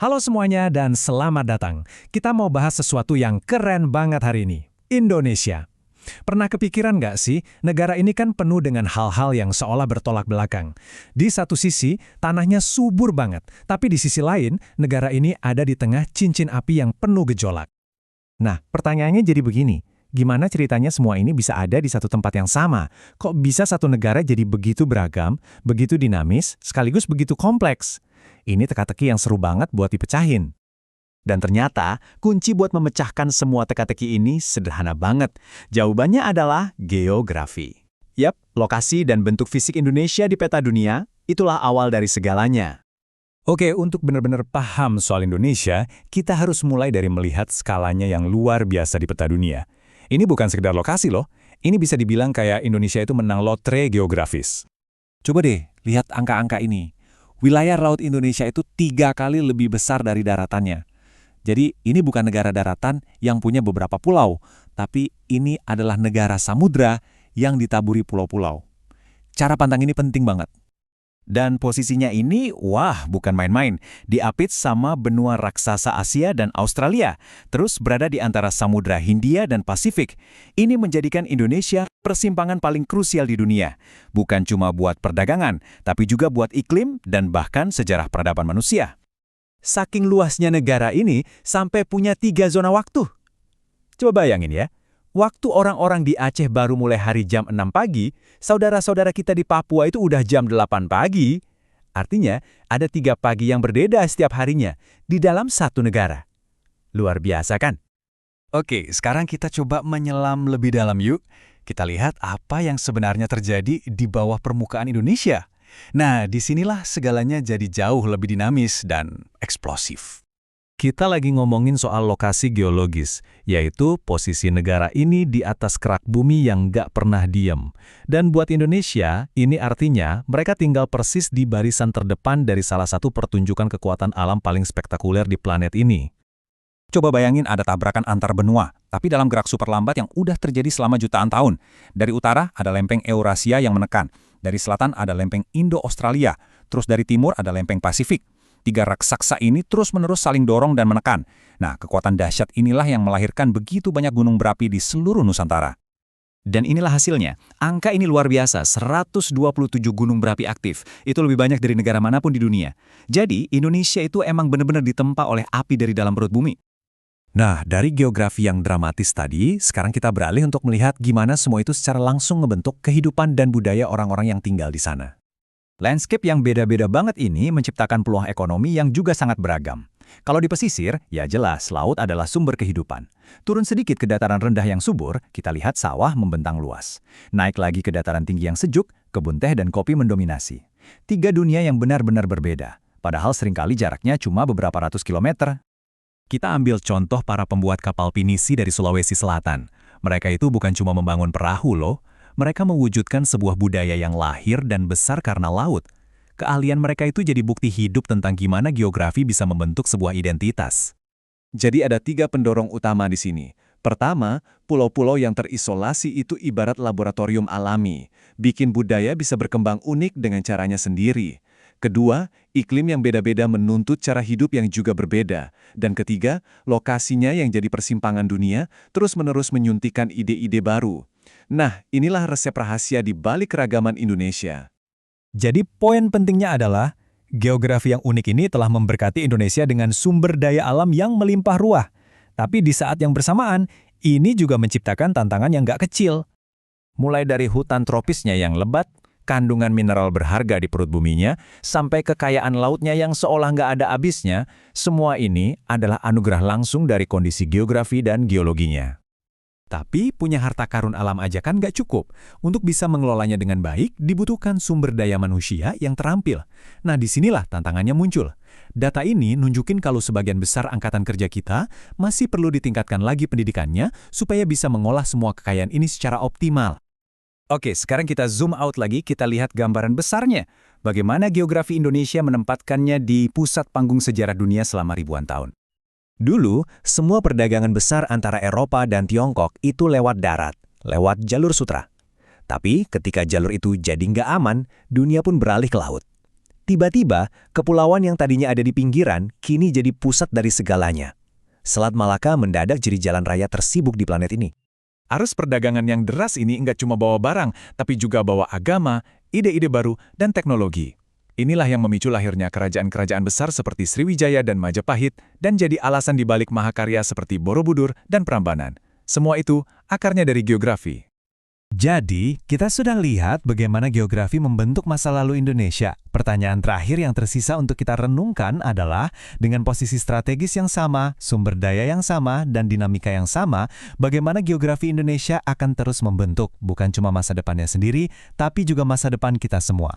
Halo semuanya dan selamat datang. Kita mau bahas sesuatu yang keren banget hari ini. Indonesia. Pernah kepikiran nggak sih, negara ini kan penuh dengan hal-hal yang seolah bertolak belakang. Di satu sisi, tanahnya subur banget. Tapi di sisi lain, negara ini ada di tengah cincin api yang penuh gejolak. Nah, pertanyaannya jadi begini. Gimana ceritanya semua ini bisa ada di satu tempat yang sama? Kok bisa satu negara jadi begitu beragam, begitu dinamis, sekaligus begitu kompleks? Ini teka-teki yang seru banget buat dipecahin. Dan ternyata, kunci buat memecahkan semua teka-teki ini sederhana banget. Jawabannya adalah geografi. Yap, lokasi dan bentuk fisik Indonesia di peta dunia, itulah awal dari segalanya. Oke, untuk benar-benar paham soal Indonesia, kita harus mulai dari melihat skalanya yang luar biasa di peta dunia. Ini bukan sekedar lokasi loh, ini bisa dibilang kayak Indonesia itu menang lotre geografis. Coba deh, lihat angka-angka ini. Wilayah laut Indonesia itu 3 kali lebih besar dari daratannya. Jadi ini bukan negara daratan yang punya beberapa pulau, tapi ini adalah negara samudra yang ditaburi pulau-pulau. Cara pandang ini penting banget. Dan posisinya ini, wah, bukan main-main. Diapit sama benua raksasa Asia dan Australia, terus berada di antara Samudra Hindia dan Pasifik. Ini menjadikan Indonesia persimpangan paling krusial di dunia. Bukan cuma buat perdagangan, tapi juga buat iklim dan bahkan sejarah peradaban manusia. Saking luasnya negara ini, sampai punya 3 zona waktu. Coba bayangin ya. Waktu orang-orang di Aceh baru mulai hari jam 6 pagi, saudara-saudara kita di Papua itu udah jam 8 pagi. Artinya, ada 3 pagi yang berbeda setiap harinya di dalam satu negara. Luar biasa kan? Oke, sekarang kita coba menyelam lebih dalam yuk. Kita lihat apa yang sebenarnya terjadi di bawah permukaan Indonesia. Nah, disinilah segalanya jadi jauh lebih dinamis dan eksplosif. Kita lagi ngomongin soal lokasi geologis, yaitu posisi negara ini di atas kerak bumi yang nggak pernah diem. Dan buat Indonesia, ini artinya mereka tinggal persis di barisan terdepan dari salah satu pertunjukan kekuatan alam paling spektakuler di planet ini. Coba bayangin ada tabrakan antar benua, tapi dalam gerak super lambat yang udah terjadi selama jutaan tahun. Dari utara ada lempeng Eurasia yang menekan, dari selatan ada lempeng Indo-Australia, terus dari timur ada lempeng Pasifik. 3 raksasa ini terus-menerus saling dorong dan menekan. Nah, kekuatan dahsyat inilah yang melahirkan begitu banyak gunung berapi di seluruh Nusantara. Dan inilah hasilnya. Angka ini luar biasa, 127 gunung berapi aktif. Itu lebih banyak dari negara manapun di dunia. Jadi, Indonesia itu emang benar-benar ditempa oleh api dari dalam perut bumi. Nah, dari geografi yang dramatis tadi, sekarang kita beralih untuk melihat gimana semua itu secara langsung ngebentuk kehidupan dan budaya orang-orang yang tinggal di sana. Landscape yang beda-beda banget ini menciptakan peluang ekonomi yang juga sangat beragam. Kalau di pesisir, ya jelas laut adalah sumber kehidupan. Turun sedikit ke dataran rendah yang subur, kita lihat sawah membentang luas. Naik lagi ke dataran tinggi yang sejuk, kebun teh dan kopi mendominasi. 3 dunia yang benar-benar berbeda, padahal seringkali jaraknya cuma beberapa ratus kilometer. Kita ambil contoh para pembuat kapal pinisi dari Sulawesi Selatan. Mereka itu bukan cuma membangun perahu loh, mereka mewujudkan sebuah budaya yang lahir dan besar karena laut. Keahlian mereka itu jadi bukti hidup tentang gimana geografi bisa membentuk sebuah identitas. Jadi ada 3 pendorong utama di sini. Pertama, pulau-pulau yang terisolasi itu ibarat laboratorium alami. Bikin budaya bisa berkembang unik dengan caranya sendiri. Kedua, iklim yang beda-beda menuntut cara hidup yang juga berbeda. Dan ketiga, lokasinya yang jadi persimpangan dunia terus-menerus menyuntikkan ide-ide baru. Nah, inilah resep rahasia di balik keragaman Indonesia. Jadi poin pentingnya adalah, geografi yang unik ini telah memberkati Indonesia dengan sumber daya alam yang melimpah ruah. Tapi di saat yang bersamaan, ini juga menciptakan tantangan yang nggak kecil. Mulai dari hutan tropisnya yang lebat, kandungan mineral berharga di perut buminya, sampai kekayaan lautnya yang seolah nggak ada habisnya, semua ini adalah anugerah langsung dari kondisi geografi dan geologinya. Tapi punya harta karun alam aja kan nggak cukup. Untuk bisa mengelolanya dengan baik, dibutuhkan sumber daya manusia yang terampil. Nah, disinilah tantangannya muncul. Data ini nunjukin kalau sebagian besar angkatan kerja kita masih perlu ditingkatkan lagi pendidikannya supaya bisa mengolah semua kekayaan ini secara optimal. Oke, sekarang kita zoom out lagi, kita lihat gambaran besarnya. Bagaimana geografi Indonesia menempatkannya di pusat panggung sejarah dunia selama ribuan tahun. Dulu, semua perdagangan besar antara Eropa dan Tiongkok itu lewat darat, lewat jalur sutra. Tapi ketika jalur itu jadi nggak aman, dunia pun beralih ke laut. Tiba-tiba, kepulauan yang tadinya ada di pinggiran kini jadi pusat dari segalanya. Selat Malaka mendadak jadi jalan raya tersibuk di planet ini. Arus perdagangan yang deras ini nggak cuma bawa barang, tapi juga bawa agama, ide-ide baru, dan teknologi. Inilah yang memicu lahirnya kerajaan-kerajaan besar seperti Sriwijaya dan Majapahit dan jadi alasan dibalik mahakarya seperti Borobudur dan Prambanan. Semua itu akarnya dari geografi. Jadi, kita sudah lihat bagaimana geografi membentuk masa lalu Indonesia. Pertanyaan terakhir yang tersisa untuk kita renungkan adalah, dengan posisi strategis yang sama, sumber daya yang sama, dan dinamika yang sama, bagaimana geografi Indonesia akan terus membentuk bukan cuma masa depannya sendiri, tapi juga masa depan kita semua.